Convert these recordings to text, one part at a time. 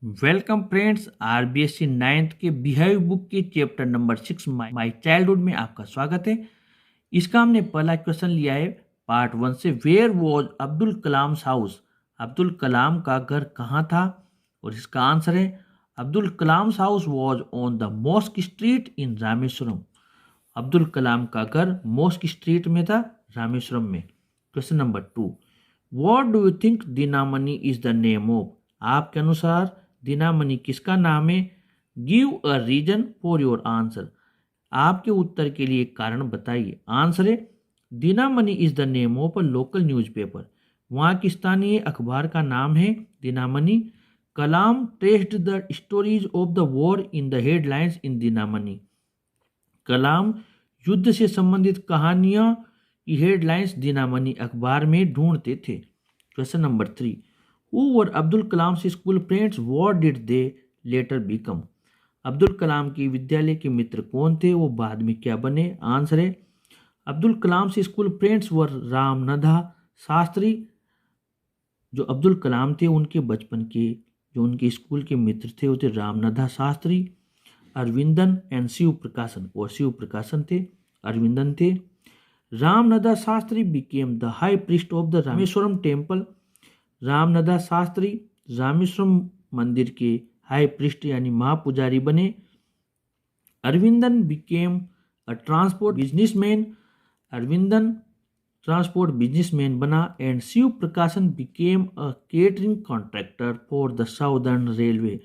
Welcome friends, RBSC 9th के behave book के chapter number 6 my childhood में आपका स्वागत है। इसका हमने पहला क्वेश्चन लिया है पार्ट 1 से। Where was Abdul Kalam house? Abdul Kalam का घर कहाँ था? और इसका आंसर है Abdul Kalam house was on the mosque street in Rameswaram. Abdul Kalam का घर मॉस्क स्ट्रीट में था, रामेश्वरम में। Question number 2, what do you think Dinamani is the name of? आपके अनुसार दीनामणि किसका नाम है? Give a reason for your answer. आपके उत्तर के लिए एक कारण बताइए। आंसर है Dinamani is the name of a local newspaper. वहाँ की स्थानीय अखबार का नाम है Dinamani. Kalam traced the stories of the war in the headlines in Dinamani. Kalam युद्ध से संबंधित कहानियां की हेडलाइंस दीनामणि अखबार में ढूंढते थे। Question number 3, who were Abdul Kalam school friends, what did they later become? Abdul Kalam के विद्यालय के मित्र कौन थे, वो बाद में क्या बने? आंसर है Abdul Kalam school friends were Ramanatha Shastri. जो अब्दुल कलाम थे उनके बचपन के जो उनके स्कूल के मित्र थे वो थे रामनाथा शास्त्री, अरविंदन एंड शिव प्रकाशन। और शिव प्रकाशन थे, अरविंदन थे। Ramanatha Shastri became the high priest of the Rameswaram temple. Ramanatha Shastri Rameswaram मंदिर के हाई प्रीस्ट यानी महापुजारी बने। Aravindan became a transport businessman. Aravindan transport businessman बना। एंड शिव प्रकाशन became a catering contractor for the southern railway.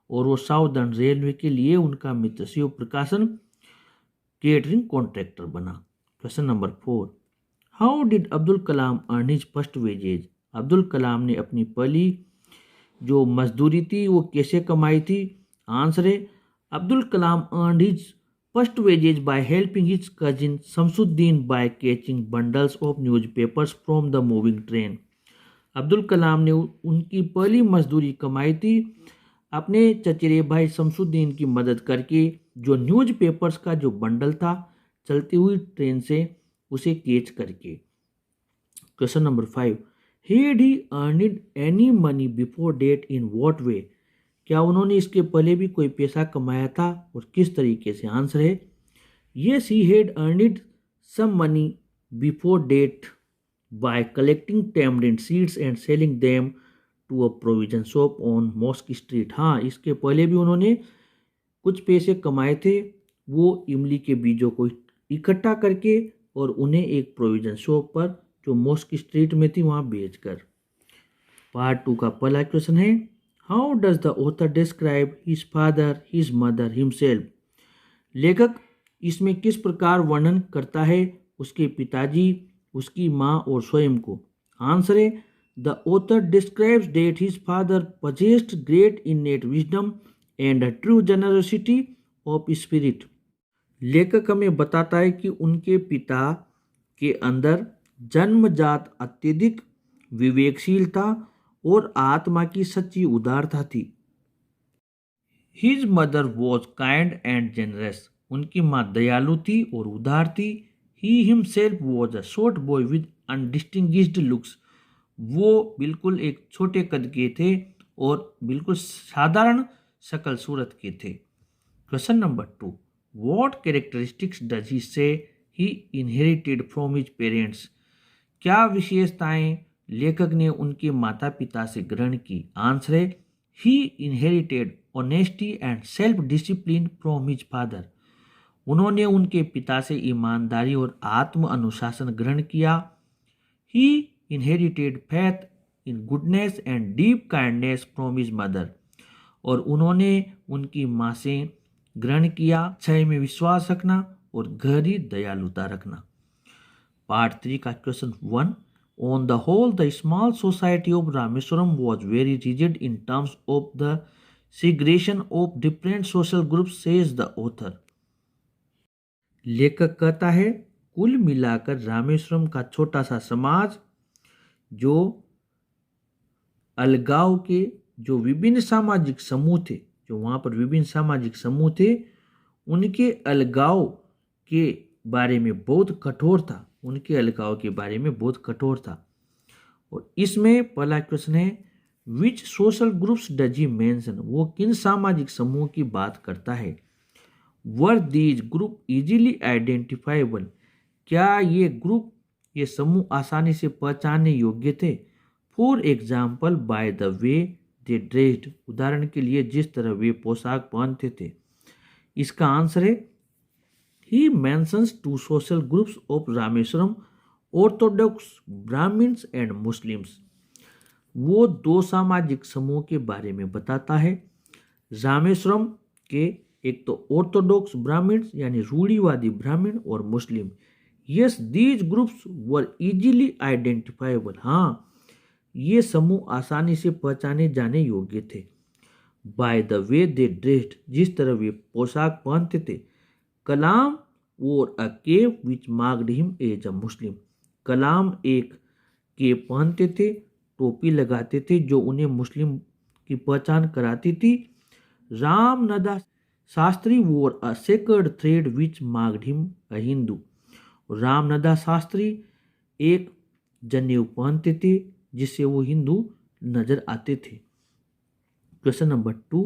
और वो साउदर्न रेलवे के लिए उनका मित्र शिव प्रकाशन केटरिंग कॉन्ट्रैक्टर बना। Question number 4, how did Abdul Kalam earn his first wages? Abdul Kalam ने अपनी पहली जो मजदूरी थी वो कैसे कमाई थी? आंसर है Abdul Kalam earn his first wages by helping his cousin Shamsuddin by catching bundles of newspapers from the moving train. Abdul Kalam ने उनकी पहली मजदूरी कमाई थी अपने चचेरे भाई शमसुद्दीन की मदद करके, जो न्यूज़पेपर्स का जो बंडल था चलती हुई ट्रेन से उसे कैच करके। Question number 5, Had he earned any money before date in what way? क्या उन्होंने इसके पहले भी कोई पैसा कमाया था और किस तरीके से? आंसर है yes, he had earned some money before date by collecting tamarind seeds and selling them to a provision shop on Mosque Street। हाँ, इसके पहले भी उन्होंने कुछ पैसे कमाए थे, वो इमली के बीजों को इकट्ठा करके और उन्हें एक प्रोविजन शॉप पर जो मॉस्क स्ट्रीट में थी वहाँ बेचकर। पार्ट 2 का पहला क्वेश्चन है, how does the author describe his father, his mother, himself? लेखक इसमें किस प्रकार वर्णन करता है उसके पिताजी, उसकी माँ और स्वयं को? आंसर है the author describes that his father possessed great innate wisdom and true generosity of spirit. लेखक हमें बताता है कि उनके पिता के अंदर जन्मजात अत्यधिक विवेकशीलता और आत्मा की सच्ची उदारता थी। His mother was kind and generous. उनकी माँ दयालु थी और उदार थी। He himself was a short boy with undistinguished looks. वो बिल्कुल एक छोटे कद के थे और बिल्कुल साधारण शक्ल सूरत के थे। Question number 2, what characteristics does he से ही इनहेरिटेड फ्रॉम हिज पेरेंट्स? क्या विशेषताएं लेखक ने उनके माता पिता से ग्रहण की? आंसर है he inherited honesty and self discipline from his father. उन्होंने उनके पिता से ईमानदारी और आत्म अनुशासन ग्रहण किया। He inherited faith in goodness and deep kindness from his mother. और उन्होंने उनकी माँ से ग्रहण किया अच्छाई में विश्वास रखना और गहरी दयालुता रखना। पार्ट 3 का question 1, on the whole the small society of Rameswaram was very rigid in terms of the segregation of different social groups says the author. लेखक कहता है कुल मिलाकर रामेश्वरम का छोटा सा समाज जो अलगाव के जो विभिन्न सामाजिक समूह थे, जो वहाँ पर विभिन्न सामाजिक समूह थे, उनके अलगाव के बारे में बहुत कठोर था। उनके अलगाव के बारे में बहुत कठोर था। और इसमें पहला क्वेश्चन है which social groups does he mention, वो किन सामाजिक समूह की बात करता है। Were these group easily identifiable, क्या ये ग्रुप, ये समूह आसानी से पहचानने योग्य थे। For example bye the way they dressed, उदाहरण के लिए जिस तरह वे पोशाक पहनते थे। इसका आंसर है he mentions two social groups of Rameswaram, orthodox Brahmins and Muslims. वो दो सामाजिक समूह के बारे में बताता है। रामेश्वरम के एक तो ऑर्थोडॉक्स ब्राह्मण्स यानी रूढ़िवादी ब्राह्मण और Muslim. Yes these groups were easily identifiable, हाँ ये समूह आसानी से पहचाने जाने योग्य थे। By the way they dressed, जिस तरह वे पोशाक पहनते थे। कलाम और a cap which marked him as a Muslim, Kalam एक केप पहनते थे, टोपी लगाते थे जो उन्हें मुस्लिम की पहचान कराती थी। Ramanadha Shastri wore a sacred thread which marked him a Hindu, Ramanadha Shastri एक जनेऊ पहनते थे जिससे वो हिंदू नजर आते थे। Question number 2,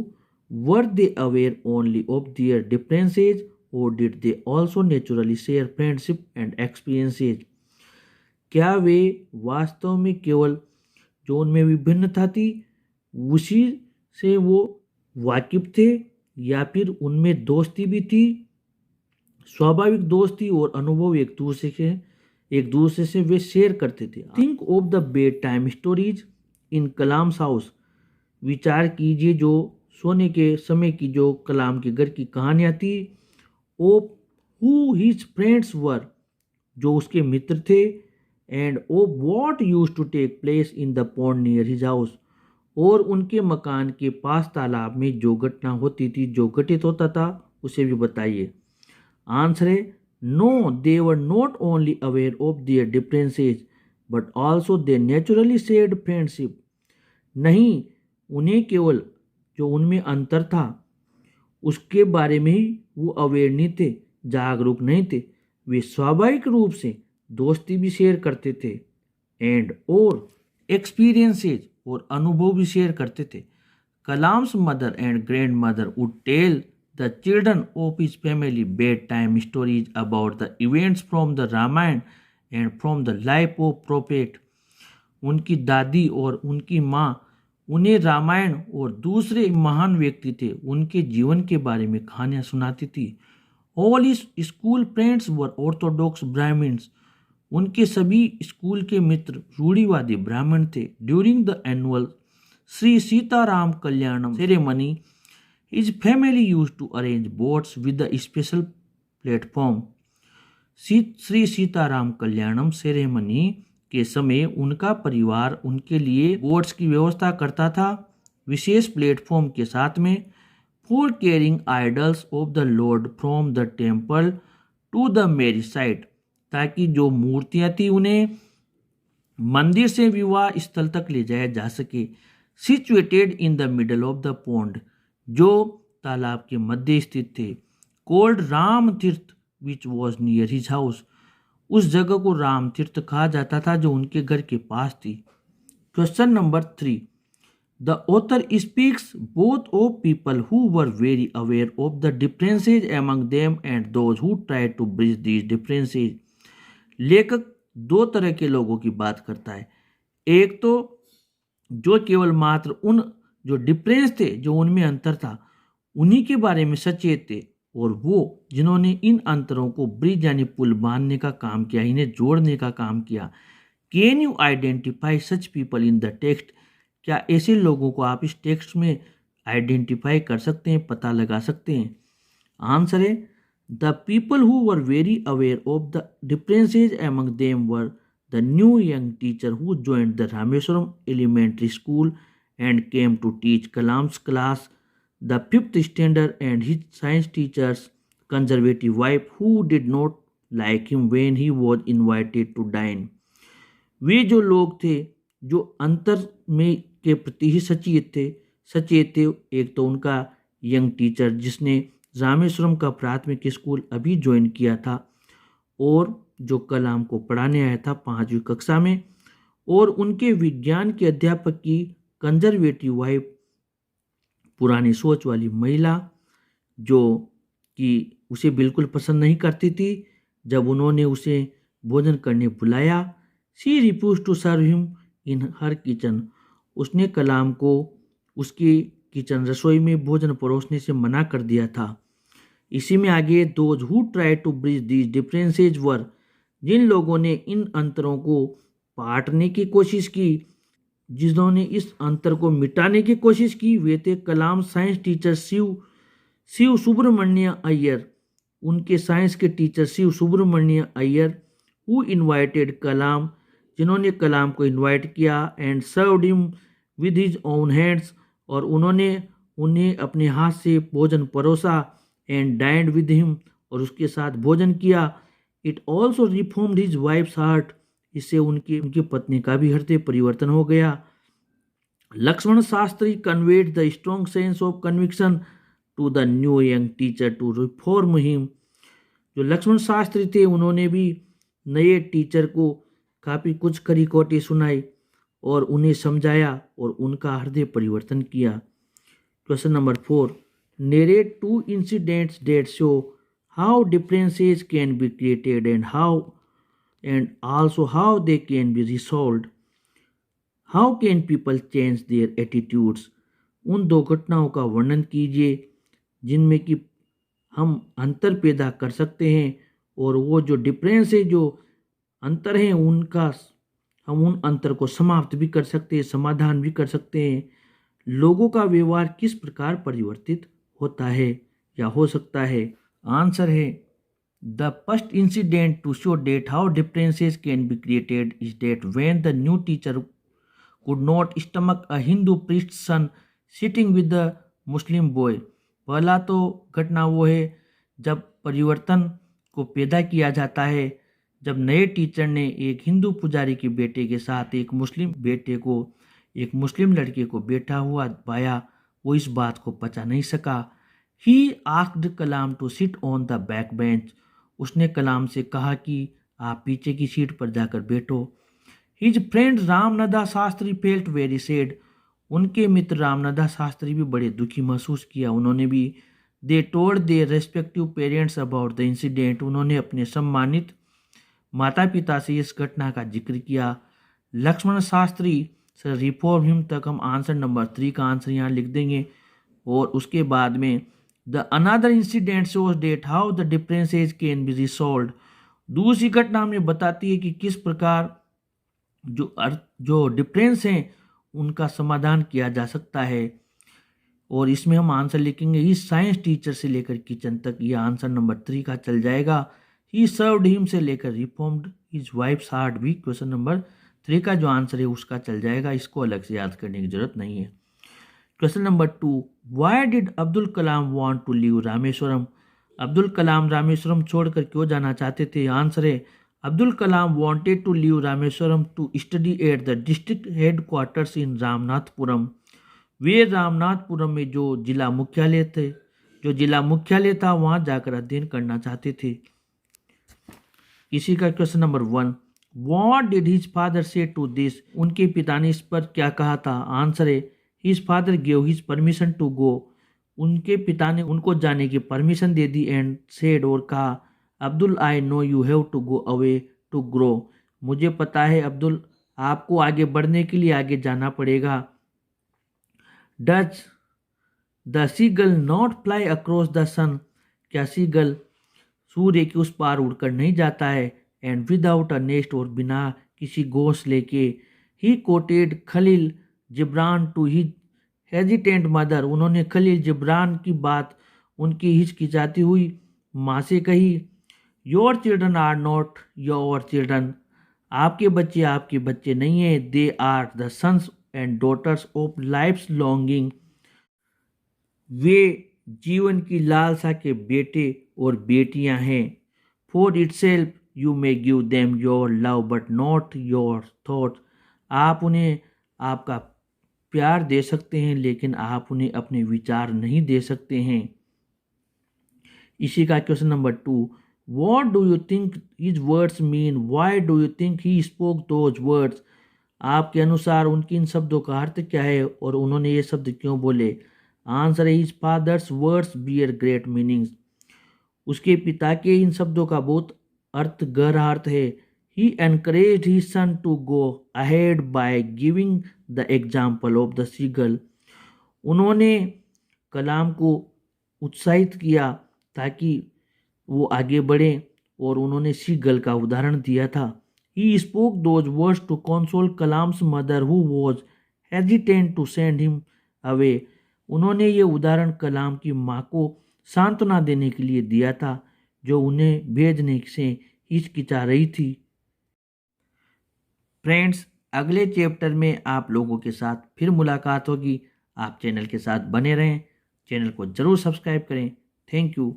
were they aware only of their differences or did they also naturally share friendship and experiences, क्या वे वास्तव में केवल जो उनमें विभिन्नता थी उसी से वो वाकिफ थे या फिर उनमें दोस्ती भी थी, स्वाभाविक दोस्ती और अनुभव एक दूसरे से वे शेयर करते थे। Think of the bed time stories in Kalam's house, विचार कीजिए जो सोने के समय की जो कलाम के घर की कहानियाँ थी। Of who his friends were, जो उसके मित्र थे। And of what used to take place in the pond near his house, और उनके मकान के पास तालाब में जो घटना होती थी, जो घटित होता था उसे भी बताइए। आंसर है no, they were not only aware of their differences but also they naturally shared friendship, नहीं उन्हें केवल जो उनमें अंतर था उसके बारे में ही वो अवेयर नहीं थे, जागरूक नहीं थे, वे स्वाभाविक रूप से दोस्ती भी शेयर करते थे। एंड और एक्सपीरियंसेज, और अनुभव भी शेयर करते थे। Kalam's mother and grandmother would tell the children of his family bedtime stories about the events from the Ramayana and from the life of prophet, उनकी दादी और उनकी माँ उन्हें रामायण और दूसरे महान व्यक्ति थे उनके जीवन के बारे में कहानियाँ सुनाती थी। All is school friends were orthodox Brahmins, उनके सभी स्कूल के मित्र रूढ़िवादी ब्राह्मण थे। During the annual Shri Sitaram Kalyanam ceremony his family use to arrange boats with the special platform, Shri Sitaram Kalyanam ceremony के समय उनका परिवार उनके लिए बोट्स की व्यवस्था करता था विशेष प्लेटफॉर्म के साथ में। For carrying idols of the lord from the temple to the marriage site, ताकि जो मूर्तियां थी उन्हें मंदिर से विवाह स्थल तक ले जाया जा सके। Situated in the middle of the pond, जो तालाब के मध्य स्थित थे। कोल्ड राम तीर्थ which was near his house, उस जगह को राम तीर्थ कहा जाता था जो उनके घर के पास थी। Question number 3, the author speaks both of people who were very aware of the differences among them and those who try to bridge these differences, लेखक दो तरह के लोगों की बात करता है। एक तो जो केवल मात्र उन जो डिफरेंस थे, जो उनमें अंतर था, उन्हीं के बारे में सचेत थे, और वो जिन्होंने इन अंतरों को ब्रिज यानी पुल बांधने का काम किया, इन्हें जोड़ने का काम किया। Can you identify such people in the text, क्या ऐसे लोगों को आप इस टेक्स्ट में आइडेंटिफाई कर सकते हैं, पता लगा सकते हैं। आंसर है the people who were very aware of the differences among them were the new young teacher who joined the Rameswaram elementary school and came to teach Kalam's class, the fifth standard, and his science teacher's conservative wife who did not like him when he was invited to dine। वे जो लोग थे जो अंतर में के प्रति ही सचेत थे। एक तो उनका यंग टीचर जिसने रामेश्वरम का प्राथमिक स्कूल अभी ज्वाइन किया था और जो कलाम को पढ़ाने आया था 5वीं कक्षा में, और उनके विज्ञान के अध्यापक की कंजर्वेटिव वाइफ, पुरानी सोच वाली महिला जो कि उसे बिल्कुल पसंद नहीं करती थी। जब उन्होंने उसे भोजन करने बुलाया, she refuse to serve him in her kitchen, उसने कलाम को उसकी किचन रसोई में भोजन परोसने से मना कर दिया था। इसी में आगे those who try to bridge these differences were, जिन लोगों ने इन अंतरों को पाटने की कोशिश की, जिन्होंने इस अंतर को मिटाने की कोशिश की, वे थे कलाम साइंस टीचर शिव सुब्रमण्य अय्यर। उनके साइंस के teacher Shiva Subramania Iyer, who invited Kalam, जिन्होंने कलाम को इनवाइट किया, and served him with his own hands, और उन्होंने उन्हें अपने हाथ से भोजन परोसा, एंड डाइंड विद हिम, और उसके साथ भोजन किया। It also reformed his wife's heart, इससे उनकी पत्नी का भी हृदय परिवर्तन हो गया। Lakshman Shastri conveyed the strong sense of conviction to the new young teacher to reform him. जो लक्ष्मण शास्त्री थे, उन्होंने भी नए टीचर को काफ़ी कुछ खरी खोटी सुनाई और उन्हें समझाया और उनका हृदय परिवर्तन किया। Question number 4, narrate 2 incidents that show how differences can be created and also how they can be resolved. How can people change their attitudes. उन दो घटनाओं का वर्णन कीजिए जिनमें कि हम अंतर पैदा कर सकते हैं और वो जो डिफरेंस है, जो अंतर हैं, उनका हम उन अंतर को समाप्त भी कर सकते हैं, समाधान भी कर सकते हैं। लोगों का व्यवहार किस प्रकार परिवर्तित होता है या हो सकता है। आंसर है the first incident to show that how differences can be created is that when the new teacher could not stomach a Hindu priest son sitting with the Muslim boy. पहला तो घटना वो है जब परिवर्तन को पैदा किया जाता है, जब नए टीचर ने एक हिंदू पुजारी के बेटे के साथ एक मुस्लिम लड़के को बैठा हुआ पाया। वो इस बात को पचा नहीं सका। He asked Kalam to sit on the back bench. उसने कलाम से कहा कि आप पीछे की सीट पर जाकर बैठो। His friend Ramanadha Shastri felt very sad. उनके मित्र रामनदा शास्त्री भी बड़े दुखी महसूस किया। उन्होंने भी they told their respective parents about the incident. उन्होंने अपने सम्मानित माता पिता से इस घटना का जिक्र किया। लक्ष्मण शास्त्री से रिफॉर्म हिम तक हम आंसर नंबर 3 का आंसर यहाँ लिख देंगे। और उसके बाद में the another incident shows that how the differences can be resolved. दूसरी घटना हमें बताती है कि किस प्रकार जो डिफरेंस हैं उनका समाधान किया जा सकता है। और इसमें हम आंसर लिखेंगे इस साइंस टीचर से लेकर किचन तक। यह आंसर नंबर 3 का चल जाएगा। ही सर्व्ड हिम से लेकर रिफॉर्म्ड हिज वाइफ्स हार्ट भी क्वेश्चन नंबर 3 का जो आंसर है उसका चल जाएगा। इसको अलग से याद करने की जरूरत नहीं है। Question number 2, why did Abdul Kalam want to leave Rameswaram. Abdul Kalam Rameswaram छोड़कर क्यों जाना चाहते थे। आंसर है Abdul Kalam wanted to leave Rameswaram to study at the district headquarters in Ramanathapuram. वे रामनाथपुरम में जो जिला मुख्यालय था वहां जाकर अध्ययन करना चाहते थे। इसी का question number 1, what did his father से टू दिस। उनके पिता ने इस पर क्या कहा था। आंसर है his father give his permission to go. उनके पिता ने उनको जाने की परमिशन दे दी। एंड सेड, और कहा, Abdul I know you have to go away to grow. मुझे पता है अब्दुल, आपको आगे बढ़ने के लिए आगे जाना पड़ेगा। Does the seagull not fly across the sun. क्या सीगल सूर्य के उस पार उड़कर नहीं जाता है। एंड विदाउट अ नेस्ट, और बिना किसी घोंसले के। He quoted Khalil Gibran to his hesitant mother. उन्होंने खलील जिब्रान की बात उनकी हिचकिचाती हुई माँ से कही। Your children are not your children. आपके बच्चे नहीं हैं। They are the sons and daughters of life's longing. वे जीवन की लालसा के बेटे और बेटियां हैं। For itself you may give them your love but not your thoughts. आप उन्हें आपका प्यार दे सकते हैं लेकिन आप उन्हें अपने विचार नहीं दे सकते हैं। इसी का question number 2, what do you think his words mean. Why do you think he spoke those words. आपके अनुसार उनके इन शब्दों का अर्थ क्या है और उन्होंने ये शब्द क्यों बोले? आंसर है his father's words bear great meanings. उसके पिता के इन शब्दों का बहुत गहरा अर्थ है। He encourage his son to go ahead by giving the example of the seagull. उन्होंने कलाम को उत्साहित किया ताकि वो आगे बढ़े और उन्होंने सीगल का उदाहरण दिया था। He spoke those words to console Kalam's mother who was hesitant to send him away. उन्होंने ये उदाहरण कलाम की माँ को सांत्वना देने के लिए दिया था जो उन्हें भेजने से हिचकिचा रही थी। फ्रेंड्स, अगले चैप्टर में आप लोगों के साथ फिर मुलाकात होगी। आप चैनल के साथ बने रहें, चैनल को जरूर सब्सक्राइब करें। Thank you.